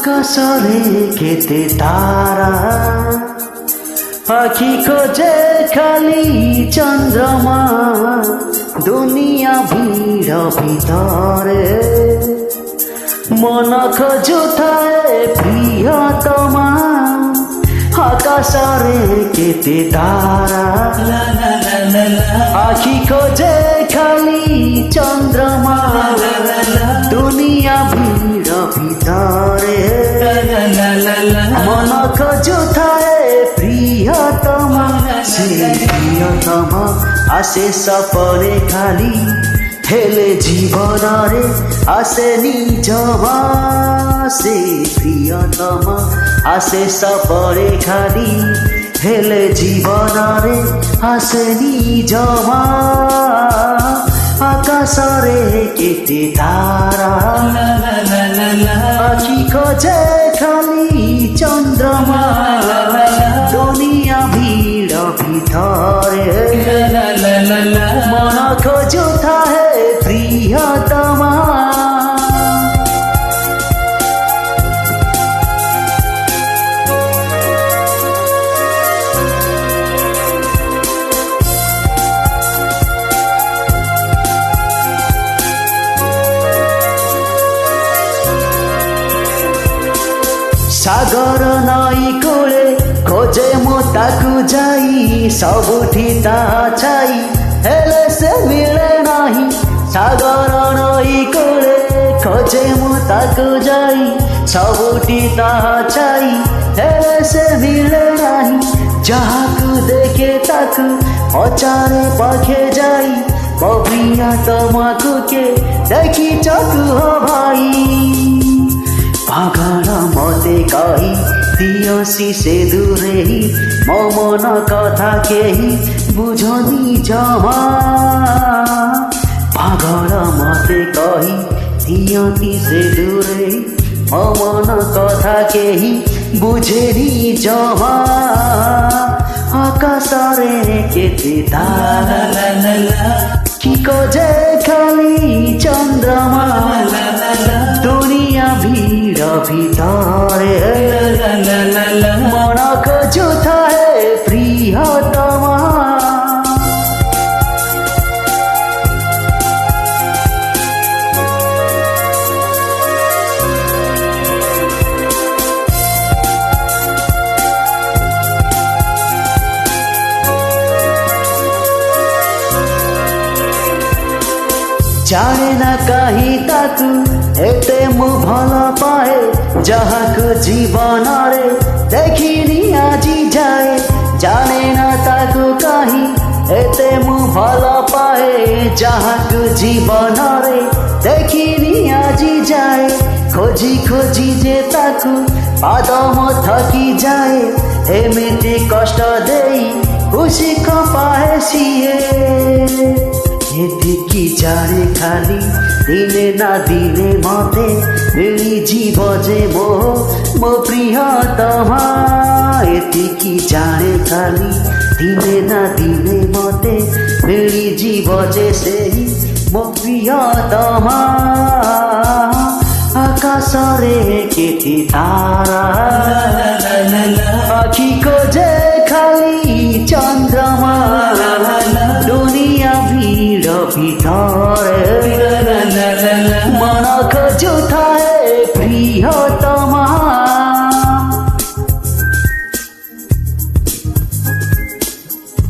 আকাশরে কেতে তারা পাখি খোঁজে খালি চন্দ্রমা দুনিয়া ভিড় ভিতরে মন খোঁজুথায় প্রিয়তমা আকাশরে কেতে তারা পাখি খোঁজে খালি চন্দ্রমা দুনিয়া ভিড় ভিতরে মন খোঁজুথায় প্রিয়তমা সে প্রিয়তমা আসে সপনে খালি হেলে জীবନରେ আসে নিজমা সে প্রিয়তমা আসে সপনে খালি হেলে জীবନରେ আসে নিজমা আকাশরে কেতে তারা পাখি খোঁজে খালি চন্দ্রমা দুনিয়া ভিড় ভিতরে মন খোঁজুথায় প্রিয়তমা ସାଗର ନଈ କୂଳେ ଖୋଜେ ମୁଁ ତାକୁ ଯାଇ ସବୁଠି ତା ଛାଇ ହେଲେ ସେ ମିଳେ ନାହିଁ ସାଗର ନଈ କୂଳେ ଖୋଜେ ମୁଁ ତାକୁ ଯାଇ ସବୁଠି ତା ଛାଇ ହେଲେ ସେ ମିଳେ ନାହିଁ ଯାହାକୁ ଦେଖେ ତାକୁ ପଚାରେ ପାଖେ ଯାଇ ମୋ ପ୍ରିୟତମାକୁ କେ ଦେଖିଛ କୁହ ଭାଇ পাগল মতে কহি দিয়সি সে দূরে মো মন কথা কেহি বুঝনি জমা পাগল মতে কহি দিয়তি সে দূরে মো মন কথা কেহি বুঝেনি জমা আকাশরে কেতে তারা কি খোঁজে খালি চন্দ্রমা দুনিয়া ভিড় ভিতরে মন খোঁজুথায় প্রিয়তমা জানে না কাহি তাকু এতে মু ভাল পায়ে যাহাকু জীবନରେ দেখিনি আজি যায় জানে না তাকু কাহি এতে মু ভাল পায়ে যাহাকু জীবନରେ দেখিনি আজি যায় খোঁজি খোঁজি যে তাকু পাদম থকি যায় এমিতি কষ্ট দেই খুশি পায়ে সিয়ে এদিকে জানে খালি দিনে না দিনে মতে মিলিଯିବ যে ମୋ প্রিয়তমা এদিকে জানে খালি দিনে না দিনে মতে মিলিଯିବ যে সেই ମୋ প্রিয়তমা আকাশরে কেতে তারা পাখি খোঁজে খালি চন্দ্রমা দুনিয়া ভিড় ভিতরে মন খোঁজুথায়